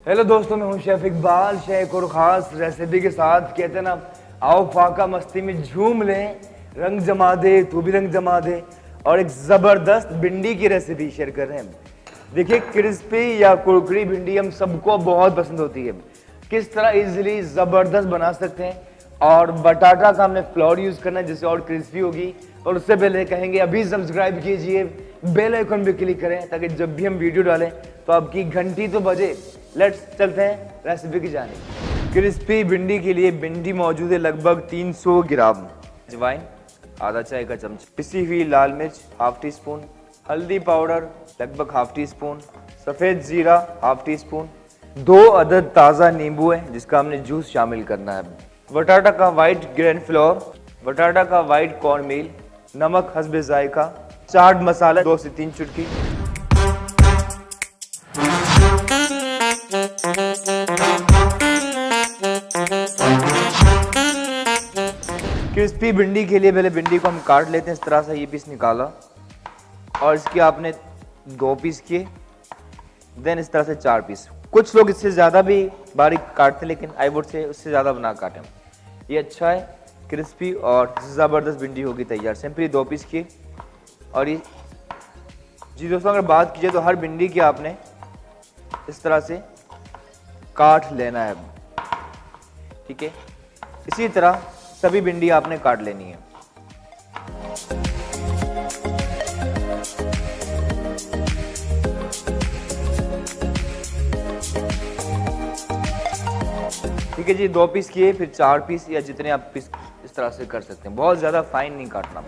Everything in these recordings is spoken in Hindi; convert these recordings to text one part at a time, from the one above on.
हेलो दोस्तों, मैं हूं शेफ इकबाल। शेख और ख़ास रेसिपी के साथ कहते हैं ना, आओ फाका मस्ती में झूम लें, रंग जमा दे तू भी रंग जमा दे। और एक ज़बरदस्त भिंडी की रेसिपी शेयर कर रहे हैं। देखिए, क्रिस्पी या कुरकुरी भिंडी हम सबको बहुत पसंद होती है। किस तरह इजीली ज़बरदस्त बना सकते हैं। और बटाटा का हमने फ्लोर यूज़ करना है जिससे और क्रिस्पी होगी। और उससे पहले कहेंगे अभी सब्सक्राइब कीजिए, बेल आइकन भी क्लिक करें ताकि जब भी हम वीडियो डालें तो आपकी घंटी तो बजे। लेट्स चलते हैं रेसिपी की जानिब। क्रिस्पी भिंडी के लिए भिंडी मौजूद है लगभग 300 ग्राम, अजवाइन आधा चाय का चमचा, पिसी हुई लाल मिर्च हाफ टी स्पून, हल्दी पाउडर लगभग हाफ टी स्पून, सफ़ेद जीरा हाफ टी स्पून, 2 अदद ताज़ा नींबू है जिसका हमने जूस शामिल करना है, बटाटा का वाइट ग्रेन फ्लोर, बटाटा का वाइट कॉर्न मील, नमक हस्बे जायका, चाट मसाला 2 से 3 चुटकी। क्रिस्पी भिंडी के लिए पहले भिंडी को हम काट लेते हैं इस तरह से। ये पीस निकाला और इसके आपने 2 पीस किए, देन इस तरह से 4 पीस। कुछ लोग इससे ज़्यादा भी बारीक काटते हैं लेकिन आई वुड से उससे ज़्यादा बना काटें। ये अच्छा है, क्रिस्पी और ज़बरदस्त भिंडी होगी तैयार। सिंपली 2 पीस किए। और ये जी दोस्तों, अगर बात कीजिए तो हर भिंडी की आपने इस तरह से काट लेना है, ठीक है। इसी तरह सभी भिंडी आपने काट लेनी है। ठीक है जी, 2 पीस किए, फिर 4 पीस या जितने आप पीस इस तरह से कर सकते हैं। बहुत ज्यादा फाइन नहीं काटना।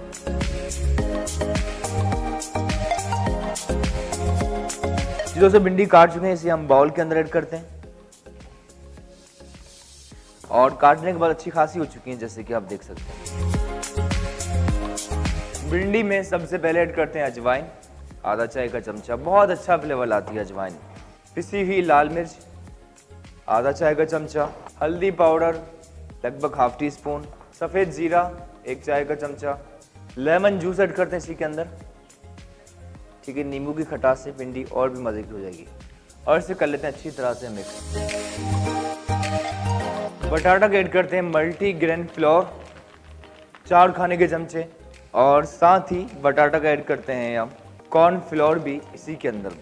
जी दोस्तों, भिंडी काट चुके हैं, इसे हम बाउल के अंदर ऐड करते हैं। और काटने के बाद अच्छी खासी हो चुकी है जैसे कि आप देख सकते हैं। भिंडी में सबसे पहले ऐड करते हैं अजवाइन आधा चाय का चमचा, बहुत अच्छा फ्लेवर आती है अजवाइन। पिसी हुई लाल मिर्च आधा चाय का चमचा, हल्दी पाउडर लगभग हाफ टी स्पून, सफ़ेद जीरा 1 चाय का चमचा, लेमन जूस ऐड करते हैं इसी के अंदर, ठीक है। नींबू की खटास से भिंडी और भी मज़े की हो जाएगी। और इसे कर लेते हैं अच्छी तरह से मिक्स। बटाटा के ऐड करते हैं मल्टी ग्रेन फ्लोर 4 खाने के चमचे, और साथ ही बटाटा का ऐड करते हैं हम कॉर्न फ्लोर भी इसी के अंदर।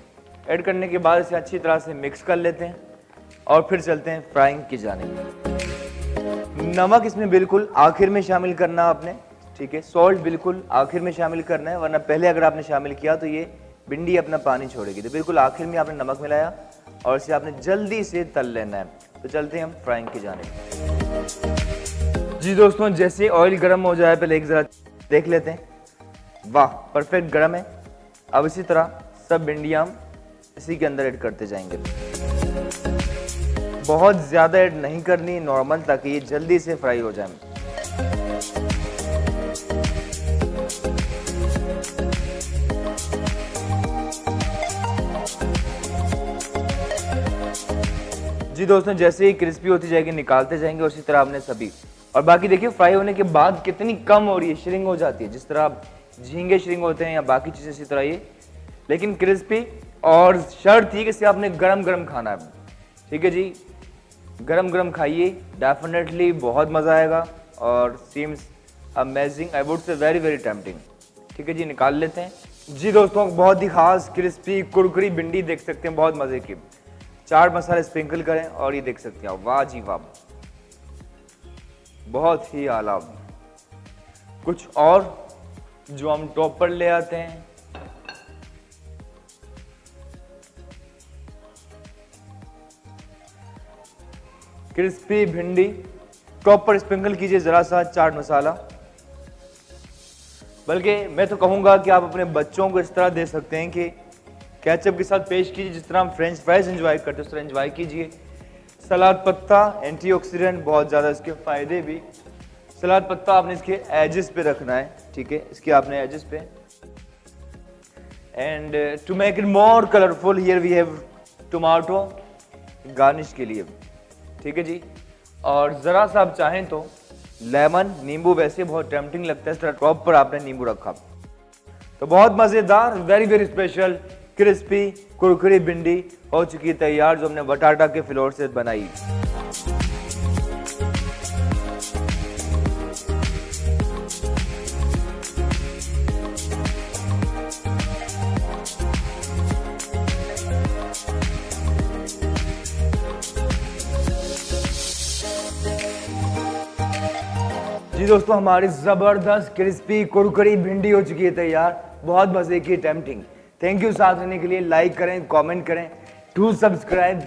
ऐड करने के बाद इसे अच्छी तरह से मिक्स कर लेते हैं और फिर चलते हैं फ्राइंग की जानिब। नमक इसमें बिल्कुल आखिर में शामिल करना आपने, ठीक है। सॉल्ट बिल्कुल आखिर में शामिल करना है, वरना पहले अगर आपने शामिल किया तो ये भिंडी अपना पानी छोड़ेगी। तो बिल्कुल आखिर में आपने नमक मिलाया और इसे आपने जल्दी से तल लेना है। तो चलते हैं हम फ्राइंग की जानिब। जी दोस्तों, जैसे ऑयल गर्म हो जाए पहले एक ज़रा देख लेते हैं। वाह, परफेक्ट गर्म है। अब इसी तरह सब भिंडियाँ हम इसी के अंदर ऐड करते जाएंगे। बहुत ज़्यादा ऐड नहीं करनी, नॉर्मल, ताकि ये जल्दी से फ्राई हो जाए। जी दोस्तों, जैसे ही क्रिस्पी होती जाएगी निकालते जाएंगे उसी तरह आपने सभी। और बाकी देखिए फ्राई होने के बाद कितनी कम हो रही है, श्रिंक हो जाती है, जिस तरह आप झींगे श्रिंक होते हैं या बाकी चीज़ें इसी तरह ये, लेकिन क्रिस्पी। और शर्त थी कि इसे आपने गरम गरम खाना है, ठीक है जी। गरम गरम खाइए, डेफिनेटली बहुत मज़ा आएगा और seems amazing, I would say very very tempting. ठीक है जी, निकाल लेते हैं। जी दोस्तों, बहुत ही खास क्रिस्पी कुरकुरी भिंडी देख सकते हैं, बहुत मज़े की। चाट मसाले स्प्रिंकल करें और ये देख सकते हैं, वाह जी वाह, बहुत ही आला। कुछ और जो हम टॉप पर ले आते हैं, क्रिस्पी भिंडी टॉप पर स्प्रिंकल कीजिए जरा सा चाट मसाला। बल्कि मैं तो कहूंगा कि आप अपने बच्चों को इस तरह दे सकते हैं कि केचप के साथ पेश कीजिए, जिस तरह हम फ्रेंच फ्राइज एंजॉय करते हैं उस तरह एंजॉय कीजिए। सलाद पत्ता एंटीऑक्सीडेंट, बहुत ज़्यादा इसके फ़ायदे भी। सलाद पत्ता आपने इसके एजेस पे रखना है, ठीक है, इसके आपने एजेस पे। And to make it more colourful here we have tomato garnish के लिए, ठीक है जी। और ज़रा सा आप चाहें तो लेमन, नींबू, वैसे बहुत टेम्पटिंग लगता है, इस तरह टॉप पर आपने नींबू रखा तो बहुत मज़ेदार, वेरी वेरी स्पेशल क्रिस्पी कुरकुरी भिंडी हो चुकी है तैयार, जो हमने बटाटा के फ्लोर से बनाई। जी दोस्तों, हमारी जबरदस्त क्रिस्पी कुरकुरी भिंडी हो चुकी है तैयार। बहुत मजे की टेम्पटिंग। थैंक यू साथ रहने के लिए। लाइक करें, कमेंट करें, टू सब्सक्राइब,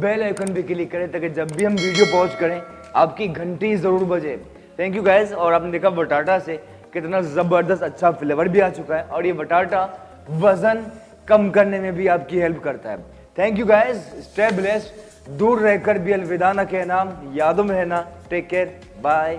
बेल आइकन पे क्लिक करें ताकि जब भी हम वीडियो पोस्ट करें आपकी घंटी जरूर बजे। Thank you guys. और आपने देखा बटाटा से कितना जबरदस्त अच्छा फ्लेवर भी आ चुका है, और ये बटाटा वजन कम करने में भी आपकी हेल्प करता है। Thank you guys. Stay blessed. दूर रहकर भी अलविदा न कहना, यादों में रहना। Take care, bye.